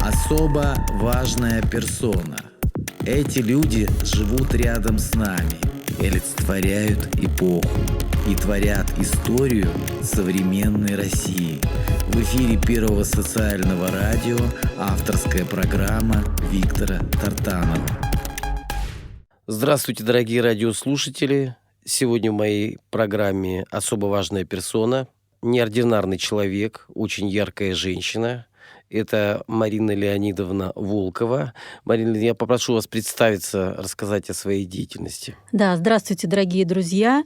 Особо важная персона. Эти люди живут рядом с нами, олицетворяют эпоху и творят историю современной России. В эфире Первого социального радио авторская программа Виктора Тартанова. Здравствуйте, дорогие радиослушатели! Сегодня в моей программе особо важная персона, неординарный человек, очень яркая женщина. Это Марина Леонидовна Волкова. Марина, я попрошу вас представиться, рассказать о своей деятельности. Да, здравствуйте, дорогие друзья.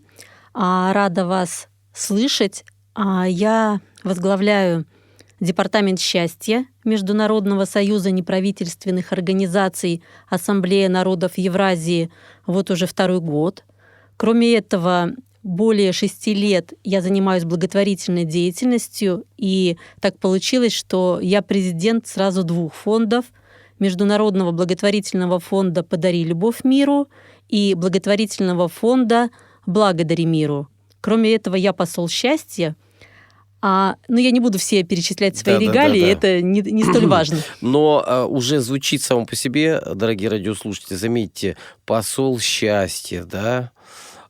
Рада вас слышать. Я возглавляю Департамент счастья Международного союза неправительственных организаций Ассамблея народов Евразии вот уже 2-й год. Кроме этого, более 6 лет я занимаюсь благотворительной деятельностью, и так получилось, что я президент сразу 2 фондов: Международного благотворительного фонда «Подари любовь миру» и благотворительного фонда «Благодари миру». Кроме этого, я посол счастья. Я не буду все перечислять свои регалии, это не столь важно. Но уже звучит само по себе, дорогие радиослушатели, заметьте, посол счастья, да?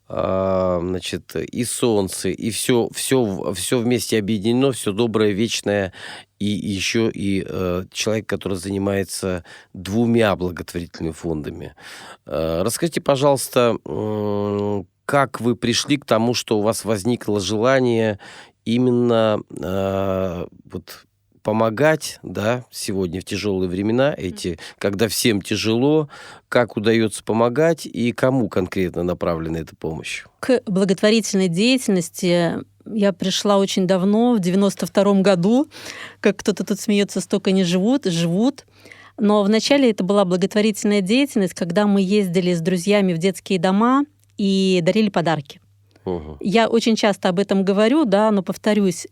Значит, и солнце, и все вместе объединено, все доброе, вечное, и еще и человек, который занимается 2 благотворительными фондами. Расскажите, пожалуйста, как вы пришли к тому, что у вас возникло желание именно помогать, да, сегодня в тяжелые времена когда всем тяжело, как удается помогать и кому конкретно направлена эта помощь? К благотворительной деятельности я пришла очень давно, в 92-м году. Как кто-то тут смеется, столько не живут. Но вначале это была благотворительная деятельность, когда мы ездили с друзьями в детские дома и дарили подарки. Угу. Я очень часто об этом говорю, да, но повторюсь,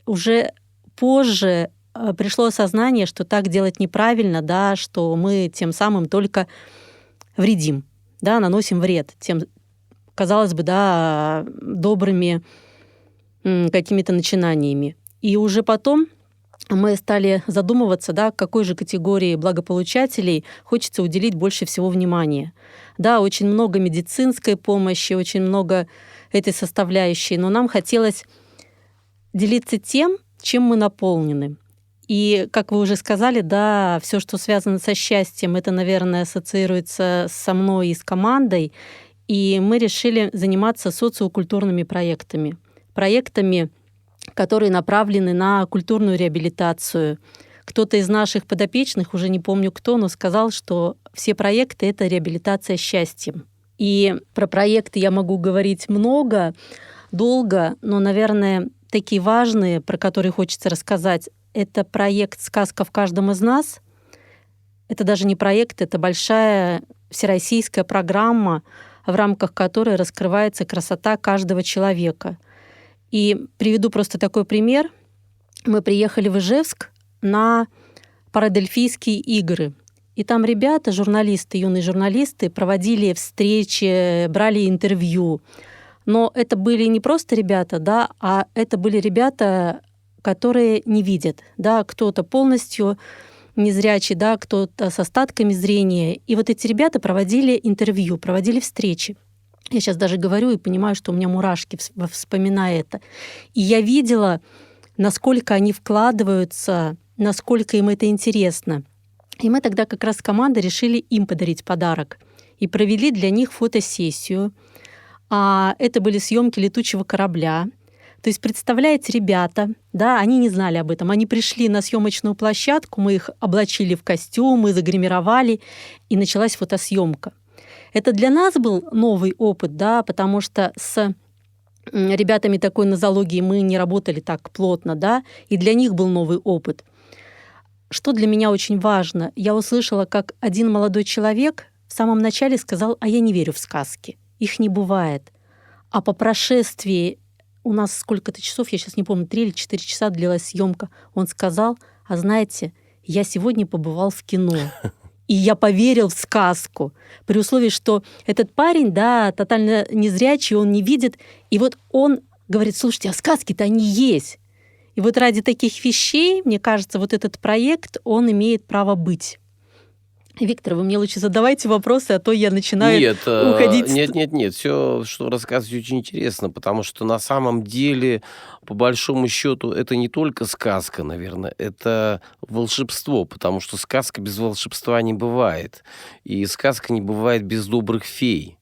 уже позже пришло осознание, что так делать неправильно, да, что мы тем самым только вредим, да, наносим вред тем, казалось бы, да, добрыми какими-то начинаниями. И уже потом мы стали задумываться, да, какой же категории благополучателей хочется уделить больше всего внимания. Да, очень много медицинской помощи, очень много этой составляющей, но нам хотелось делиться тем, чем мы наполнены. И, как вы уже сказали, да, все, что связано со счастьем, это, наверное, ассоциируется со мной и с командой. И мы решили заниматься социокультурными проектами. Проектами, которые направлены на культурную реабилитацию. Кто-то из наших подопечных, уже не помню кто, но сказал, что все проекты — это реабилитация счастьем. И про проекты я могу говорить много, долго, но, наверное, такие важные, про которые хочется рассказать, это проект «Сказка в каждом из нас». Это даже не проект, это большая всероссийская программа, в рамках которой раскрывается красота каждого человека. И приведу просто такой пример. Мы приехали в Ижевск на Парадельфийские игры. И там ребята, журналисты, юные журналисты, проводили встречи, брали интервью. Но это были не просто ребята, да, а это были ребята, которые не видят. Да, кто-то полностью незрячий, да, кто-то с остатками зрения. И вот эти ребята проводили интервью, проводили встречи. Я сейчас даже говорю и понимаю, что у меня мурашки, вспоминая это. И я видела, насколько они вкладываются, насколько им это интересно. И мы тогда как раз с командой решили им подарить подарок. И провели для них фотосессию. Это были съемки летучего корабля. То есть, представляете, ребята, да, они не знали об этом. Они пришли на съемочную площадку, мы их облачили в костюмы, загримировали, и началась фотосъемка. Это для нас был новый опыт, да, потому что с ребятами такой нозологии мы не работали так плотно, да, и для них был новый опыт. Что для меня очень важно, я услышала, как один молодой человек в самом начале сказал: «А я не верю в сказки, их не бывает». А по прошествии, у нас сколько-то часов, я сейчас не помню, 3 или 4 часа длилась съемка, он сказал: «А знаете, я сегодня побывал в кино». И я поверил в сказку, при условии, что этот парень, да, тотально незрячий, он не видит. И вот он говорит: слушайте, а сказки-то они есть. И И вот ради таких вещей, мне кажется, вот этот проект, он имеет право быть. Виктор, вы мне лучше задавайте вопросы, а то я начинаю уходить. Нет. Все, что рассказываете, очень интересно, потому что на самом деле, по большому счету, это не только сказка, наверное, это волшебство, потому что сказка без волшебства не бывает. И сказка не бывает без добрых фей.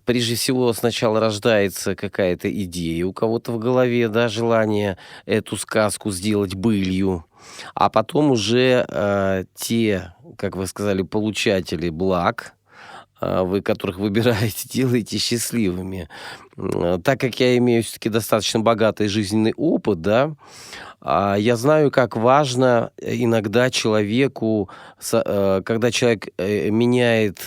Прежде всего, сначала рождается какая-то идея у кого-то в голове, да, желание эту сказку сделать былью, а потом уже те, как вы сказали, получатели благ, вы которых выбираете, делаете счастливыми. Так как я имею все-таки достаточно богатый жизненный опыт, да, я знаю, как важно иногда человеку, когда человек меняет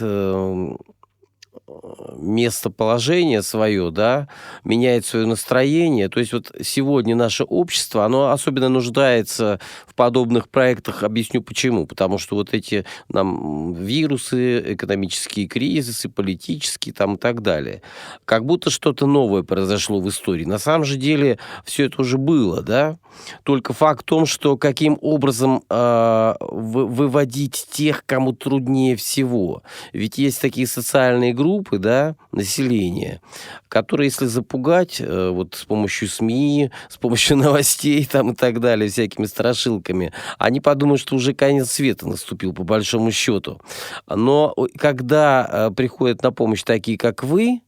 местоположение свое, да, меняет свое настроение. То есть вот сегодня наше общество, оно особенно нуждается в подобных проектах. Объясню почему. Потому что вот эти нам вирусы, экономические кризисы, политические там и так далее. Как будто что-то новое произошло в истории. На самом же деле все это уже было, да. Только факт в том, что каким образом выводить тех, кому труднее всего. Ведь есть такие социальные группы, да, населения, которые, если запугать вот с помощью СМИ, с помощью новостей там и так далее, всякими страшилками, они подумают, что уже конец света наступил, по большому счету. Но когда приходят на помощь такие, как вы,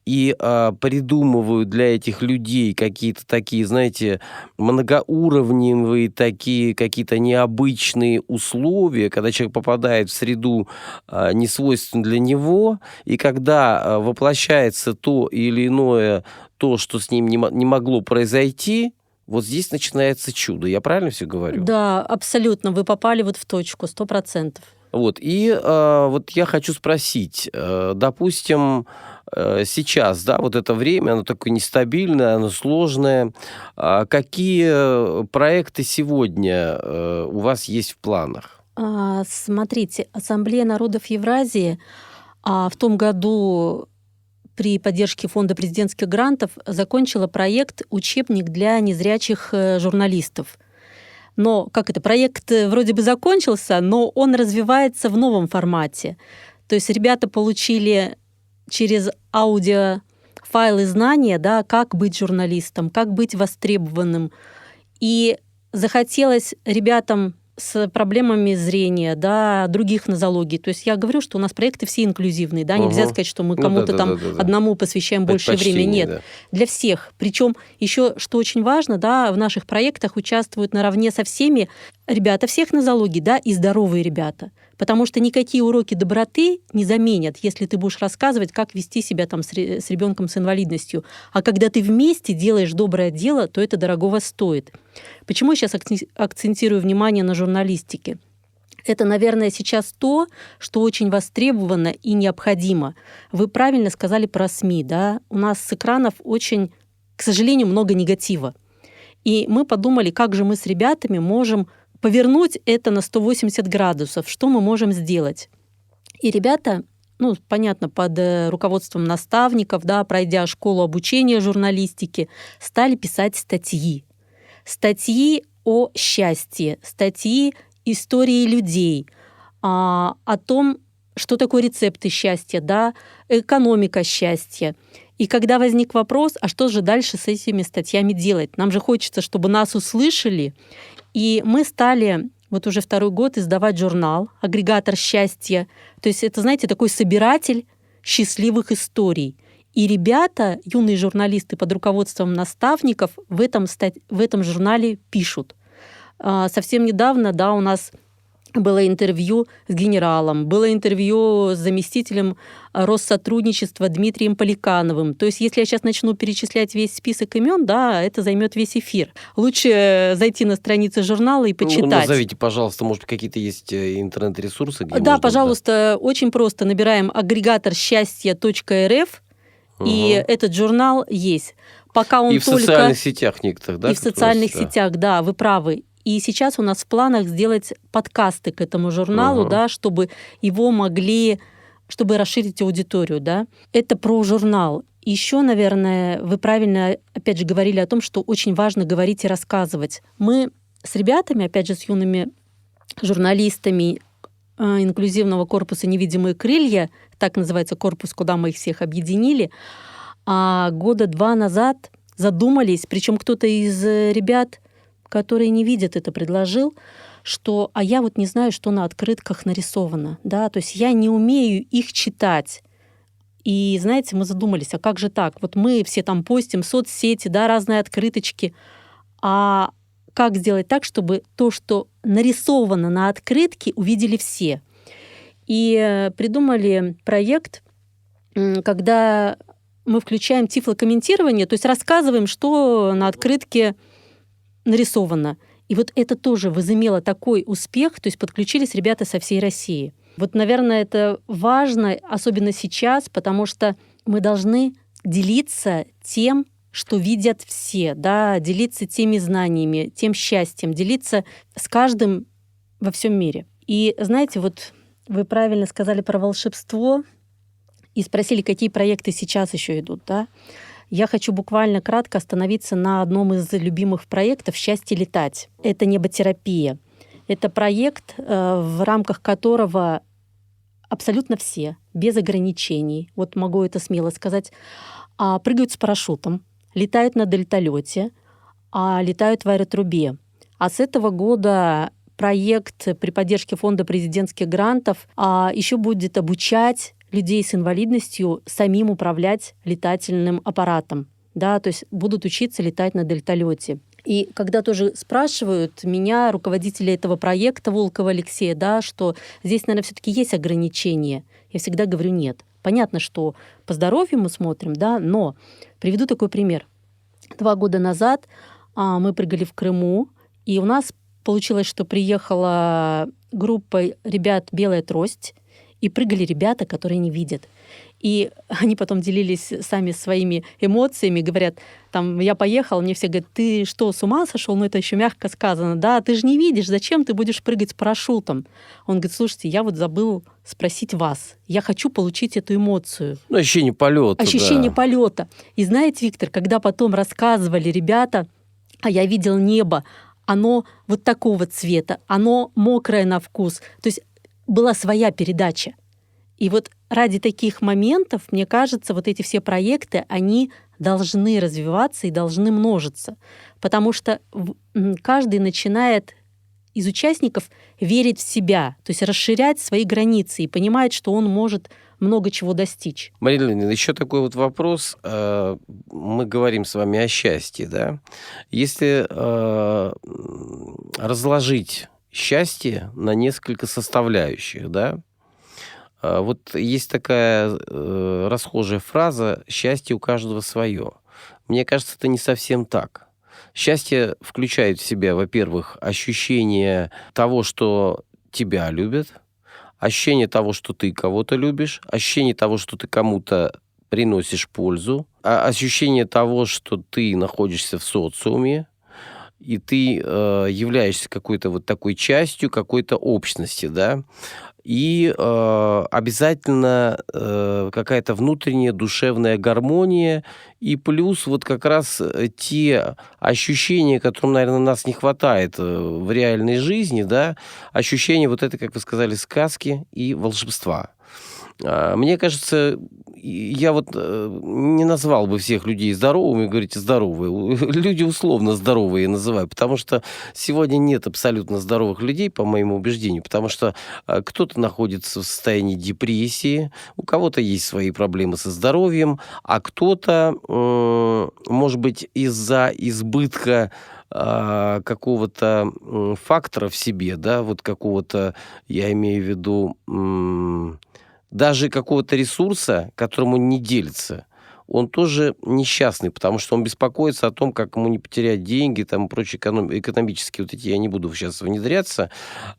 и придумывают для этих людей какие-то такие, знаете, многоуровневые, такие какие-то необычные условия, когда человек попадает в среду несвойственную для него, и когда воплощается то или иное, то, что с ним не могло произойти, вот здесь начинается чудо. Я правильно все говорю? Да, абсолютно. Вы попали вот в точку, 100%. Вот, и вот я хочу спросить, допустим, сейчас, да, вот это время, оно такое нестабильное, оно сложное. Какие проекты сегодня у вас есть в планах? Смотрите, Ассамблея народов Евразии в том году при поддержке Фонда президентских грантов закончила проект «Учебник для незрячих журналистов». Но проект вроде бы закончился, но он развивается в новом формате. То есть ребята получили через аудиофайлы знания, да, как быть журналистом, как быть востребованным. И захотелось ребятам с проблемами зрения, да, других нозологий. То есть я говорю, что у нас проекты все инклюзивные, да, нельзя сказать, что мы кому-то одному посвящаем больше времени. Нет, да. Для всех. Причем еще, что очень важно, да, в наших проектах участвуют наравне со всеми ребята всех нозологий, да, и здоровые ребята. Потому что никакие уроки доброты не заменят, если ты будешь рассказывать, как вести себя там с ребенком с инвалидностью. А когда ты вместе делаешь доброе дело, то это дорогого стоит. Почему я сейчас акцентирую внимание на журналистике? Это, наверное, сейчас то, что очень востребовано и необходимо. Вы правильно сказали про СМИ, да? У нас с экранов очень, к сожалению, много негатива. И мы подумали, как же мы с ребятами можем повернуть это на 180 градусов, что мы можем сделать. И ребята, понятно, под руководством наставников, да, пройдя школу обучения журналистики, стали писать статьи. Статьи о счастье, статьи истории людей, о том, что такое рецепты счастья, да, экономика счастья. И когда возник вопрос, а что же дальше с этими статьями делать? Нам же хочется, чтобы нас услышали. И мы стали вот уже 2-й год издавать журнал «Агрегатор счастья». То есть это, знаете, такой собиратель счастливых историй. И ребята, юные журналисты под руководством наставников в этом журнале пишут. Совсем недавно, да, у нас было интервью с генералом, было интервью с заместителем Россотрудничества Дмитрием Поликановым. То есть, если я сейчас начну перечислять весь список имен, да, это займет весь эфир. Лучше зайти на страницы журнала и почитать. Назовите, пожалуйста, может, какие-то есть интернет-ресурсы, где да, пожалуйста, очень просто набираем агрегатор счастья.рф, и этот журнал есть. Пока он и в социальных сетях некоторых, да? И в социальных сетях, да, вы правы. И сейчас у нас в планах сделать подкасты к этому журналу, да, чтобы его могли, чтобы расширить аудиторию, да. Это про журнал. Еще, наверное, вы правильно, опять же, говорили о том, что очень важно говорить и рассказывать. Мы с ребятами, опять же, с юными журналистами инклюзивного корпуса «Невидимые крылья», так называется корпус, куда мы их всех объединили, года 2 назад задумались, причем кто-то из ребят, которые не видят это, предложил, что я вот не знаю, что на открытках нарисовано, да, то есть я не умею их читать. И, знаете, мы задумались, а как же так? Вот мы все там постим в соцсети, да, разные открыточки, а как сделать так, чтобы то, что нарисовано на открытке, увидели все? И придумали проект, когда мы включаем тифлокомментирование, то есть рассказываем, что на открытке нарисовано. И вот это тоже возымело такой успех, то есть подключились ребята со всей России. Вот, наверное, это важно, особенно сейчас, потому что мы должны делиться тем, что видят все, да, делиться теми знаниями, тем счастьем, делиться с каждым во всем мире. И знаете, вот вы правильно сказали про волшебство и спросили, какие проекты сейчас еще идут, да? Я хочу буквально кратко остановиться на одном из любимых проектов «Счастье летать». Это неботерапия. Это проект, в рамках которого абсолютно все, без ограничений, вот могу это смело сказать, прыгают с парашютом, летают на дельталете, летают в аэротрубе. А с этого года проект при поддержке фонда президентских грантов еще будет обучать людей с инвалидностью самим управлять летательным аппаратом. Да, то есть будут учиться летать на дельталете. И когда тоже спрашивают меня, руководители этого проекта, Волкова Алексея, да, что здесь, наверное, все-таки есть ограничения, я всегда говорю нет. Понятно, что по здоровью мы смотрим, да, но приведу такой пример. 2 года назад мы прыгали в Крыму, и у нас получилось, что приехала группа ребят «Белая трость», и прыгали ребята, которые не видят. И они потом делились сами своими эмоциями, говорят, там, я поехал, мне все говорят, ты что, с ума сошел? Ну, это еще мягко сказано. Да, ты же не видишь, зачем ты будешь прыгать с парашютом? Он говорит, слушайте, я вот забыл спросить вас. Я хочу получить эту эмоцию. Ну, ощущение полета. Ощущение полета. И знаете, Виктор, когда потом рассказывали ребята, я видел небо, оно вот такого цвета, оно мокрое на вкус. То есть была своя передача. И вот ради таких моментов, мне кажется, вот эти все проекты, они должны развиваться и должны множиться. Потому что каждый начинает из участников верить в себя, то есть расширять свои границы и понимает, что он может много чего достичь. Марина Леонидовна, еще такой вот вопрос. Мы говорим с вами о счастье, да? Если разложить счастье на несколько составляющих, да? Вот есть такая расхожая фраза «счастье у каждого свое». Мне кажется, это не совсем так. Счастье включает в себя, во-первых, ощущение того, что тебя любят, ощущение того, что ты кого-то любишь, ощущение того, что ты кому-то приносишь пользу, ощущение того, что ты находишься в социуме, и ты являешься какой-то вот такой частью какой-то общности, да, и обязательно какая-то внутренняя душевная гармония, и плюс вот как раз те ощущения, которым, наверное, нас не хватает в реальной жизни, да, ощущения вот это, как вы сказали, сказки и волшебства. Мне кажется, я вот не назвал бы всех людей здоровыми, говорите, здоровые. Люди условно здоровые я называю, потому что сегодня нет абсолютно здоровых людей, по моему убеждению, потому что кто-то находится в состоянии депрессии, у кого-то есть свои проблемы со здоровьем, а кто-то, может быть, из-за избытка какого-то фактора в себе, да, вот какого-то, я имею в виду, даже какого-то ресурса, которым он не делится, он тоже несчастный, потому что он беспокоится о том, как ему не потерять деньги, там, и прочие экономические вот эти, я не буду сейчас внедряться.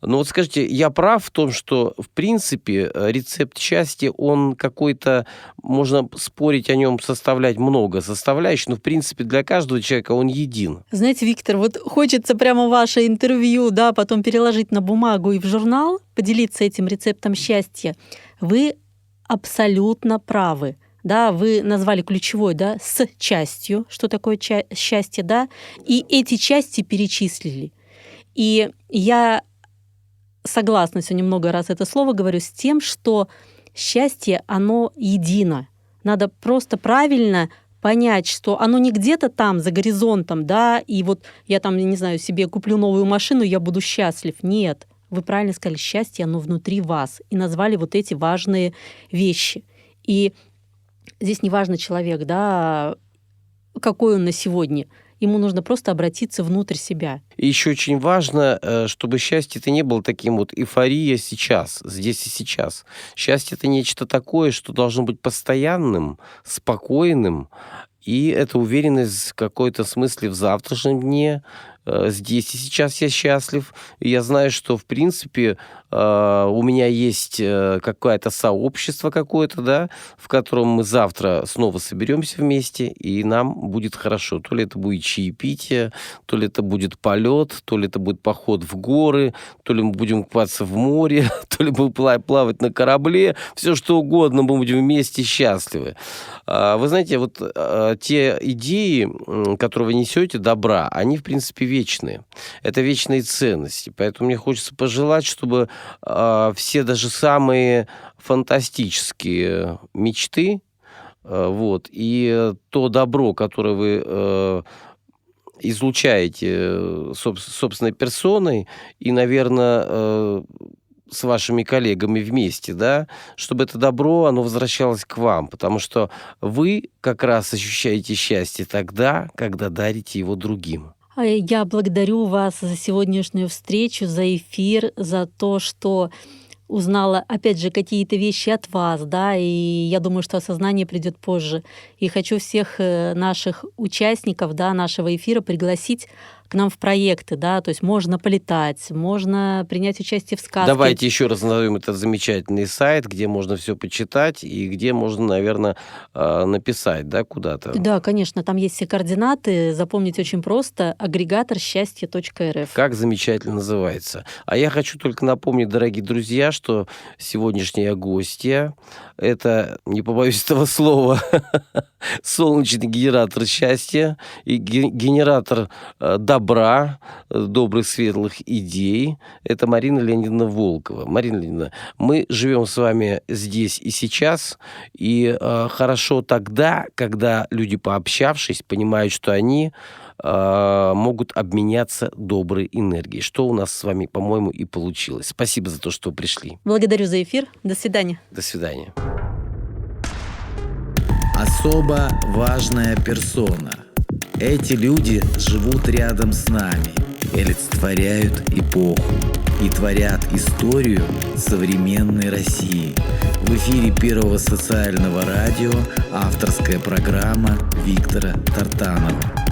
Но вот скажите, я прав в том, что, в принципе, рецепт счастья, он какой-то, можно спорить о нем, составлять много составляющих, но, в принципе, для каждого человека он един. Знаете, Виктор, вот хочется прямо ваше интервью, да, потом переложить на бумагу и в журнал, поделиться этим рецептом счастья. Вы абсолютно правы. да, вы назвали ключевой, да, с частью, что такое счастье, да, и эти части перечислили. И я согласна, сегодня много раз это слово говорю, с тем, что счастье, оно едино. Надо просто правильно понять, что оно не где-то там, за горизонтом, да, и вот я там, не знаю, себе куплю новую машину, я буду счастлив. Нет, вы правильно сказали, счастье, оно внутри вас. И назвали вот эти важные вещи. И здесь не важно человек, да, какой он на сегодня. Ему нужно просто обратиться внутрь себя. И еще очень важно, чтобы счастье это не было таким вот эйфория сейчас, здесь и сейчас. Счастье это нечто такое, что должно быть постоянным, спокойным, и это уверенность в какой-то смысле в завтрашнем дне. Здесь и сейчас я счастлив. И я знаю, что, в принципе, у меня есть какое-то сообщество какое-то, да, в котором мы завтра снова соберемся вместе, и нам будет хорошо. То ли это будет чаепитие, то ли это будет полет, то ли это будет поход в горы, то ли мы будем купаться в море, то ли будем плавать на корабле. Все что угодно, мы будем вместе счастливы. Вы знаете, вот те идеи, которые вы несете, добра, они, в принципе, вечные. Это вечные ценности. Поэтому мне хочется пожелать, чтобы все даже самые фантастические мечты, вот, и то добро, которое вы излучаете собственной персоной и, наверное, с вашими коллегами вместе, да, чтобы это добро, оно возвращалось к вам, потому что вы как раз ощущаете счастье тогда, когда дарите его другим. Я благодарю вас за сегодняшнюю встречу, за эфир, за то, что узнала, опять же, какие-то вещи от вас, да, и я думаю, что осознание придет позже. И хочу всех наших участников, да, нашего эфира пригласить к нам в проекты, да, то есть можно полетать, можно принять участие в сказке. Давайте еще раз назовем этот замечательный сайт, где можно все почитать и где можно, наверное, написать, да, куда-то. Да, конечно, там есть все координаты, запомнить очень просто, агрегатор счастья.рф. Как замечательно называется. А я хочу только напомнить, дорогие друзья, что сегодняшняя гостья — это, не побоюсь этого слова, солнечный генератор счастья и генератор добра, добрых, светлых идей. Это Марина Леонидовна Волкова. Марина Леонидовна, мы живем с вами здесь и сейчас, и хорошо тогда, когда люди, пообщавшись, понимают, что они могут обменяться доброй энергией, что у нас с вами, по-моему, и получилось. Спасибо за то, что пришли. Благодарю за эфир. До свидания. До свидания. Особо важная персона. Эти люди живут рядом с нами, олицетворяют эпоху и творят историю современной России. В эфире Первого социального радио авторская программа Виктора Тартанова.